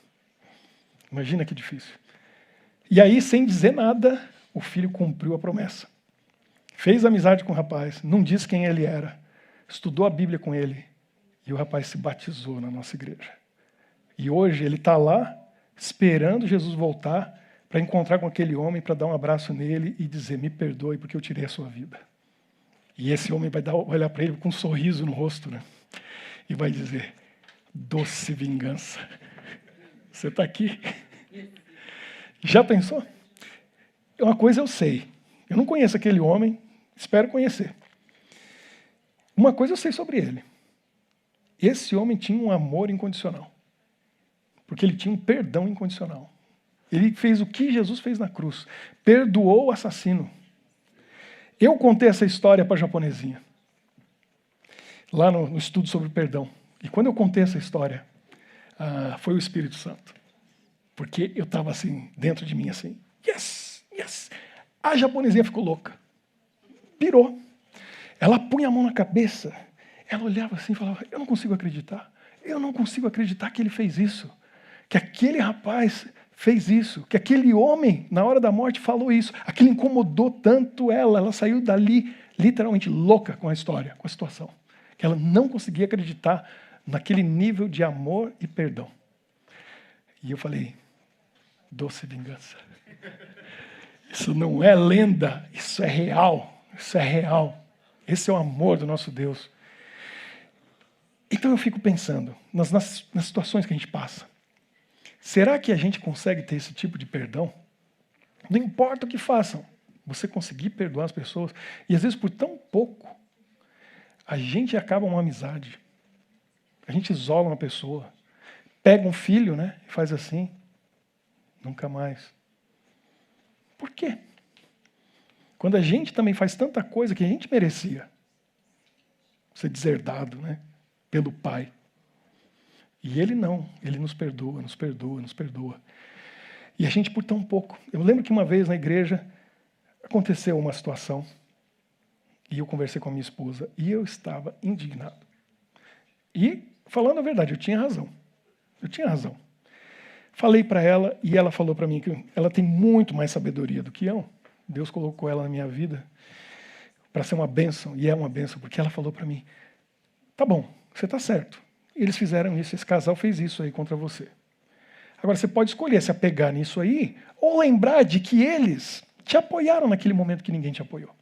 Imagina que difícil. E aí, sem dizer nada, o filho cumpriu a promessa. Fez amizade com o rapaz, não disse quem ele era, estudou a Bíblia com ele, e o rapaz se batizou na nossa igreja. E hoje ele está lá, esperando Jesus voltar, para encontrar com aquele homem, para dar um abraço nele e dizer, me perdoe porque eu tirei a sua vida. E esse homem vai olhar para ele com um sorriso no rosto, né? E vai dizer, doce vingança. Você está aqui? Já pensou? Uma coisa eu sei. Eu não conheço aquele homem, espero conhecer. Uma coisa eu sei sobre ele. Esse homem tinha um amor incondicional. Porque ele tinha um perdão incondicional. Ele fez o que Jesus fez na cruz. Perdoou o assassino. Eu contei essa história para a japonesinha. Lá no estudo sobre perdão. E quando eu contei essa história, foi o Espírito Santo. Porque eu estava assim, dentro de mim assim. Yes, yes. A japonesinha ficou louca. Pirou. Ela punha a mão na cabeça. Ela olhava assim e falava, eu não consigo acreditar. Eu não consigo acreditar que ele fez isso. Que aquele rapaz fez isso. Que aquele homem, na hora da morte, falou isso. Aquilo incomodou tanto ela. Ela saiu dali literalmente louca com a história, com a situação. Que ela não conseguia acreditar naquele nível de amor e perdão. E eu falei, doce vingança. Isso não é lenda, isso é real. Isso é real. Esse é o amor do nosso Deus. Então eu fico pensando nas situações que a gente passa. Será que a gente consegue ter esse tipo de perdão? Não importa o que façam, você conseguir perdoar as pessoas. E às vezes por tão pouco, a gente acaba uma amizade. A gente isola uma pessoa. Pega um filho, né, e faz assim. Nunca mais. Por quê? Quando a gente também faz tanta coisa que a gente merecia ser deserdado, né, pelo Pai. E Ele não, Ele nos perdoa, nos perdoa, nos perdoa. E a gente por tão pouco. Eu lembro que uma vez na igreja aconteceu uma situação e eu conversei com a minha esposa e eu estava indignado. E, falando a verdade, eu tinha razão. Eu tinha razão. Falei para ela e ela falou para mim que ela tem muito mais sabedoria do que eu. Deus colocou ela na minha vida para ser uma bênção, e é uma bênção, porque ela falou para mim, tá bom, você está certo. Eles fizeram isso, esse casal fez isso aí contra você. Agora, você pode escolher se apegar nisso aí, ou lembrar de que eles te apoiaram naquele momento que ninguém te apoiou.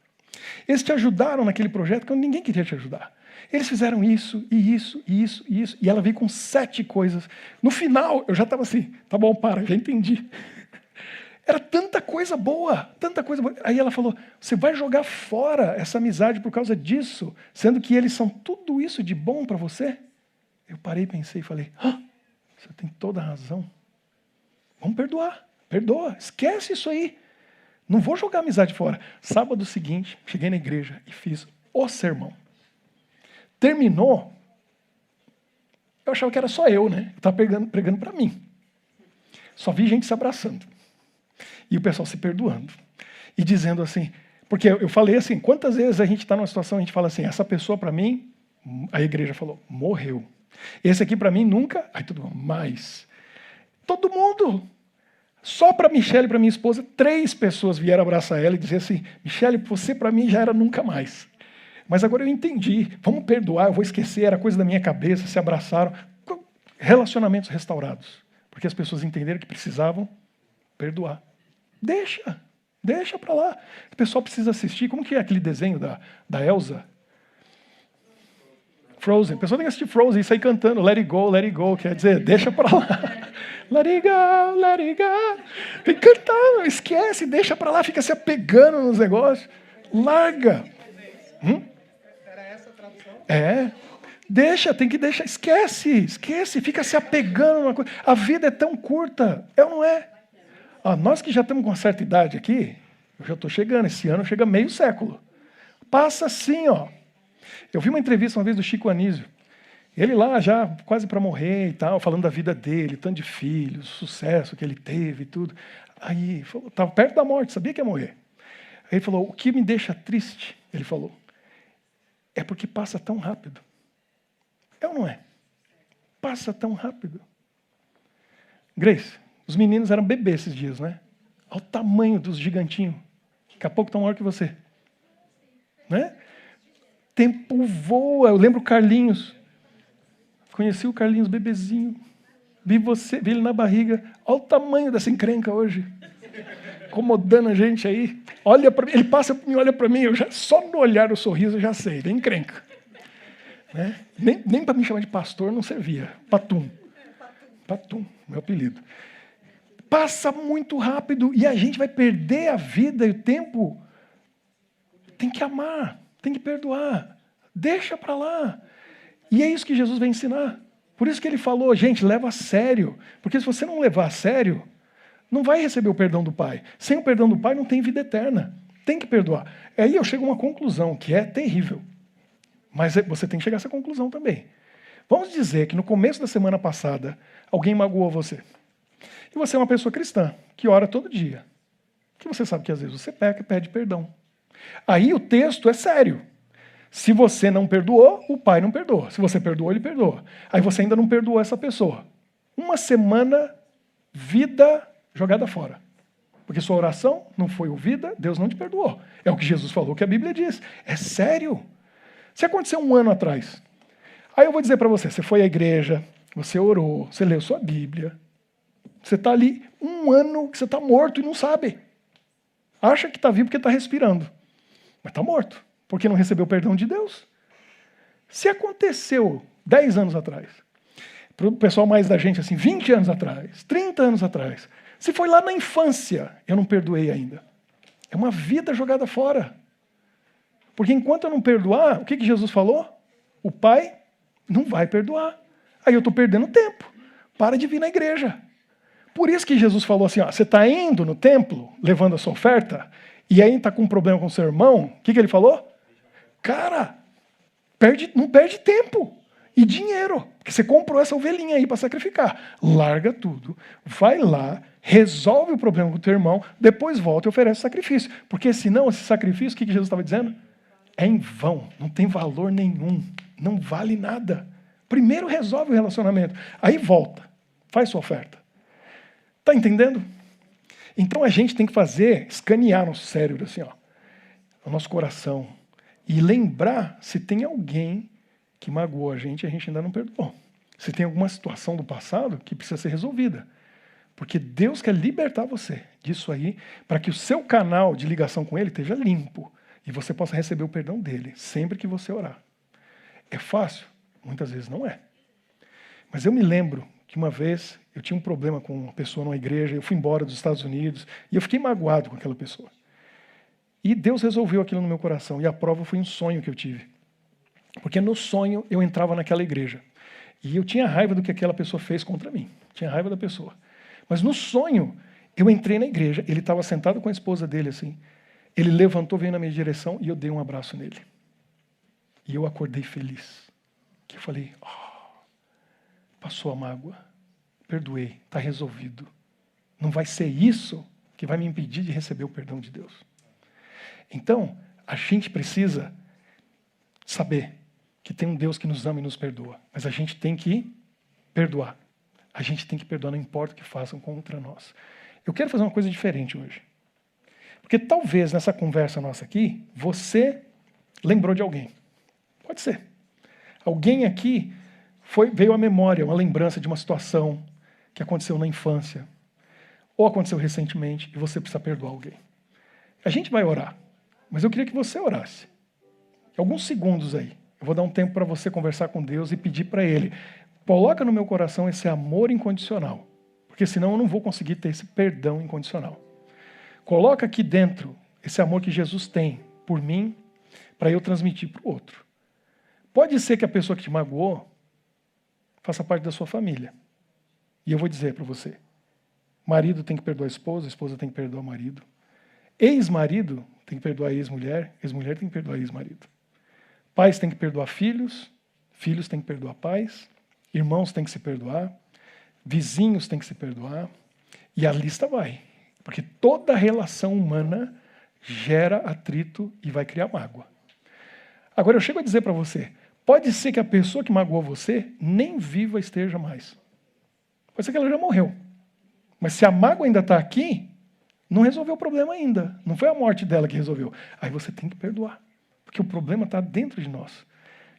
Eles te ajudaram naquele projeto quando ninguém queria te ajudar. Eles fizeram isso, e isso, e isso, e isso. E ela veio com 7 coisas. No final, eu já estava assim, tá bom, para, já entendi. Era tanta coisa boa, tanta coisa boa. Aí ela falou, você vai jogar fora essa amizade por causa disso, sendo que eles são tudo isso de bom para você? Eu parei, pensei e falei, você tem toda a razão. Vamos perdoar, perdoa, esquece isso aí. Não vou jogar a amizade fora. Sábado seguinte, cheguei na igreja e fiz o sermão. Terminou, eu achava que era só eu, né? Eu estava pregando para mim. Só vi gente se abraçando. E o pessoal se perdoando. E dizendo assim, porque eu falei assim, quantas vezes a gente está numa situação, a gente fala assim, essa pessoa para mim, a igreja falou, morreu. Esse aqui para mim nunca, aí tudo bom, mais. Todo mundo. Só para Michele e para minha esposa, 3 pessoas vieram abraçar ela e dizer assim, Michele, você para mim já era nunca mais. Mas agora eu entendi, vamos perdoar, eu vou esquecer, era coisa da minha cabeça, se abraçaram. Relacionamentos restaurados. Porque as pessoas entenderam que precisavam perdoar. Deixa para lá. O pessoal precisa assistir. Como que é aquele desenho da Elsa? Frozen. O pessoal tem que assistir Frozen e sair cantando let it go, quer dizer, deixa para lá. Let it go, let it go. Tem que cantar, esquece, deixa para lá, fica se apegando nos negócios. Larga. Era essa a tradução? Tem que deixar, esquece, fica se apegando numa coisa. A vida é tão curta, é ou não é? Nós que já estamos com uma certa idade aqui, eu já estou chegando, esse ano chega meio século. Passa assim, ó. Eu vi uma entrevista uma vez do Chico Anísio. Ele lá já quase para morrer e tal, falando da vida dele, tanto de filhos, sucesso que ele teve e tudo. Aí, estava perto da morte, sabia que ia morrer. Aí ele falou, o que me deixa triste, ele falou, é porque passa tão rápido. É ou não é? Passa tão rápido. Grace, os meninos eram bebês esses dias, né? Olha o tamanho dos gigantinhos. Daqui a pouco estão maior que você. Né? Tempo voa. Eu lembro o Carlinhos. Conheci o Carlinhos bebezinho. vi ele na barriga. Olha o tamanho dessa encrenca hoje. Incomodando a gente aí. Olha para mim, ele passa por mim, olha para mim, só no olhar, o sorriso, eu já sei, ele é encrenca. Né? Nem para me chamar de pastor não servia. Patum. Patum, meu apelido. Passa muito rápido e a gente vai perder a vida e o tempo. Tem que amar, tem que perdoar. Deixa para lá. E é isso que Jesus vem ensinar. Por isso que ele falou, gente, leva a sério. Porque se você não levar a sério, não vai receber o perdão do Pai. Sem o perdão do Pai não tem vida eterna. Tem que perdoar. Aí eu chego a uma conclusão que é terrível. Mas você tem que chegar a essa conclusão também. Vamos dizer que no começo da semana passada, alguém magoou você. E você é uma pessoa cristã, que ora todo dia. Que você sabe que às vezes você peca e pede perdão. Aí o texto é sério. Se você não perdoou, o Pai não perdoa. Se você perdoou, ele perdoa. Aí você ainda não perdoou essa pessoa. Uma semana, vida jogada fora. Porque sua oração não foi ouvida, Deus não te perdoou. É o que Jesus falou, que a Bíblia diz. É sério. Se aconteceu 1 ano atrás, aí eu vou dizer para você, você foi à igreja, você orou, você leu sua Bíblia, você está ali 1 ano que você está morto e não sabe. Acha que está vivo porque está respirando. Mas está morto, porque não recebeu o perdão de Deus. Se aconteceu 10 anos atrás, para o pessoal mais da gente, assim, 20 anos atrás, 30 anos atrás, se foi lá na infância, eu não perdoei ainda. É uma vida jogada fora. Porque enquanto eu não perdoar, o que Jesus falou? O Pai não vai perdoar. Aí eu estou perdendo tempo. Para de vir na igreja. Por isso que Jesus falou assim, ó, você está indo no templo, levando a sua oferta, e aí está com um problema com o seu irmão, o que ele falou? Cara, não perde tempo e dinheiro, porque você comprou essa ovelhinha aí para sacrificar. Larga tudo, vai lá, resolve o problema com o teu irmão, depois volta e oferece o sacrifício. Porque senão esse sacrifício, o que Jesus estava dizendo? É em vão, não tem valor nenhum, não vale nada. Primeiro resolve o relacionamento, aí volta, faz sua oferta. Está entendendo? Então a gente tem que escanear nosso cérebro, assim, ó, o nosso coração, e lembrar se tem alguém que magoou a gente ainda não perdoou. Se tem alguma situação do passado que precisa ser resolvida. Porque Deus quer libertar você disso aí, para que o seu canal de ligação com Ele esteja limpo. E você possa receber o perdão dele, sempre que você orar. É fácil? Muitas vezes não é. Mas eu me lembro que uma vez eu tinha um problema com uma pessoa numa igreja, eu fui embora dos Estados Unidos, e eu fiquei magoado com aquela pessoa. E Deus resolveu aquilo no meu coração, e a prova foi um sonho que eu tive. Porque no sonho eu entrava naquela igreja, e eu tinha raiva do que aquela pessoa fez contra mim. Tinha raiva da pessoa. Mas no sonho, eu entrei na igreja, ele estava sentado com a esposa dele assim, ele levantou, veio na minha direção e eu dei um abraço nele. E eu acordei feliz. Que eu falei, passou a mágoa, perdoei, está resolvido. Não vai ser isso que vai me impedir de receber o perdão de Deus. Então, a gente precisa saber que tem um Deus que nos ama e nos perdoa. Mas a gente tem que perdoar. A gente tem que perdoar, não importa o que façam contra nós. Eu quero fazer uma coisa diferente hoje. Porque talvez nessa conversa nossa aqui, você lembrou de alguém. Pode ser. Alguém aqui veio à memória, uma lembrança de uma situação que aconteceu na infância, ou aconteceu recentemente, e você precisa perdoar alguém. A gente vai orar, mas eu queria que você orasse. Alguns segundos aí. Eu vou dar um tempo para você conversar com Deus e pedir para Ele. Coloca no meu coração esse amor incondicional, porque senão eu não vou conseguir ter esse perdão incondicional. Coloca aqui dentro esse amor que Jesus tem por mim, para eu transmitir para o outro. Pode ser que a pessoa que te magoou faça parte da sua família. E eu vou dizer para você, marido tem que perdoar a esposa tem que perdoar o marido. Ex-marido tem que perdoar a ex-mulher tem que perdoar ex-marido. Pais têm que perdoar filhos têm que perdoar pais, irmãos têm que se perdoar, vizinhos têm que se perdoar, e a lista vai. Porque toda relação humana gera atrito e vai criar mágoa. Agora eu chego a dizer para você, pode ser que a pessoa que magoou você nem viva esteja mais. Pode ser que ela já morreu. Mas se a mágoa ainda está aqui, não resolveu o problema ainda. Não foi a morte dela que resolveu. Aí você tem que perdoar. Porque o problema está dentro de nós.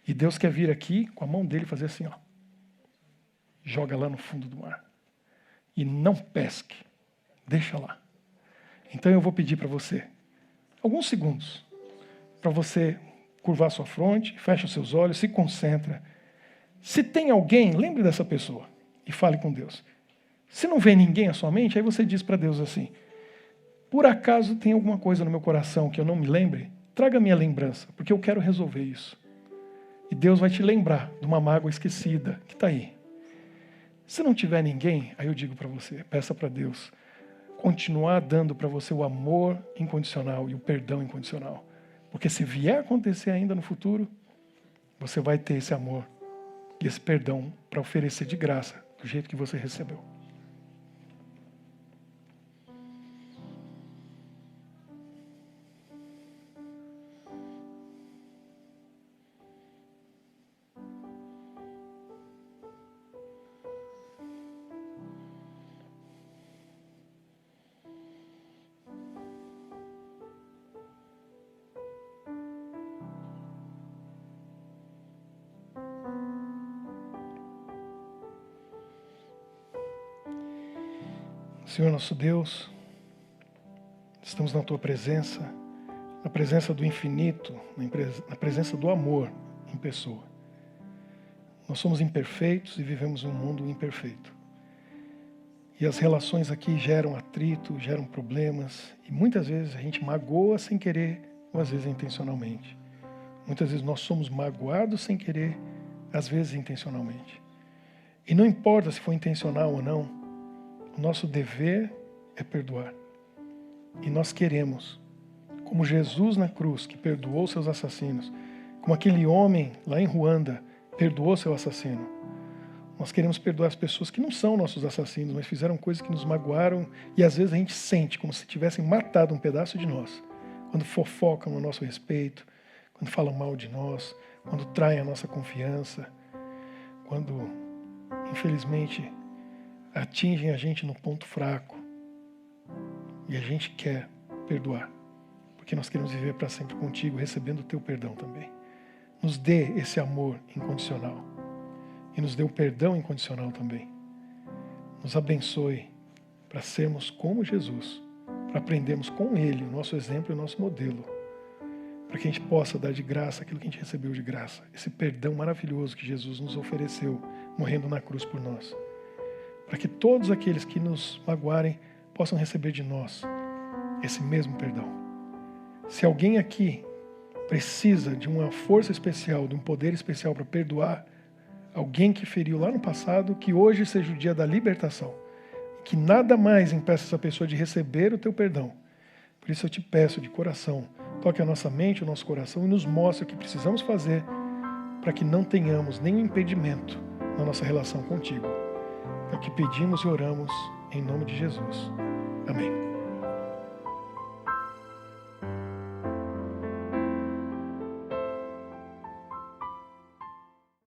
E Deus quer vir aqui com a mão dele e fazer assim, ó. joga lá no fundo do mar. E não pesque. Deixa lá. Então eu vou pedir para você, alguns segundos, para você curvar sua fronte, fecha os seus olhos, se concentra. Se tem alguém, lembre dessa pessoa e fale com Deus. Se não vem ninguém à sua mente, aí você diz para Deus assim: por acaso tem alguma coisa no meu coração que eu não me lembre? Traga a minha lembrança, porque eu quero resolver isso. E Deus vai te lembrar de uma mágoa esquecida que está aí. Se não tiver ninguém, aí eu digo para você, peça para Deus continuar dando para você o amor incondicional e o perdão incondicional. Porque se vier a acontecer ainda no futuro, você vai ter esse amor e esse perdão para oferecer de graça, do jeito que você recebeu. Senhor nosso Deus, estamos na Tua presença, na presença do infinito, na presença do amor em pessoa. Nós somos imperfeitos e vivemos um mundo imperfeito. E as relações aqui geram atrito, geram problemas, e muitas vezes a gente magoa sem querer, ou às vezes intencionalmente. Muitas vezes nós somos magoados sem querer, às vezes intencionalmente. E não importa se foi intencional ou não, o nosso dever é perdoar. E nós queremos, como Jesus na cruz, que perdoou seus assassinos, como aquele homem lá em Ruanda perdoou seu assassino, nós queremos perdoar as pessoas que não são nossos assassinos, mas fizeram coisas que nos magoaram e às vezes a gente sente como se tivessem matado um pedaço de nós. Quando fofocam a nosso respeito, quando falam mal de nós, quando traem a nossa confiança, quando, infelizmente, atingem a gente no ponto fraco. E a gente quer perdoar, porque nós queremos viver para sempre contigo, recebendo o teu perdão também. Nos dê esse amor incondicional e nos dê o perdão incondicional também. Nos abençoe para sermos como Jesus, para aprendermos com Ele, o nosso exemplo e o nosso modelo, para que a gente possa dar de graça aquilo que a gente recebeu de graça, esse perdão maravilhoso que Jesus nos ofereceu, morrendo na cruz por nós. Para que todos aqueles que nos magoarem possam receber de nós esse mesmo perdão. Se alguém aqui precisa de uma força especial, de um poder especial para perdoar alguém que feriu lá no passado, que hoje seja o dia da libertação. Que nada mais impeça essa pessoa de receber o teu perdão. Por isso eu te peço de coração, toque a nossa mente, o nosso coração e nos mostre o que precisamos fazer para que não tenhamos nenhum impedimento na nossa relação contigo. É o que pedimos e oramos em nome de Jesus. Amém.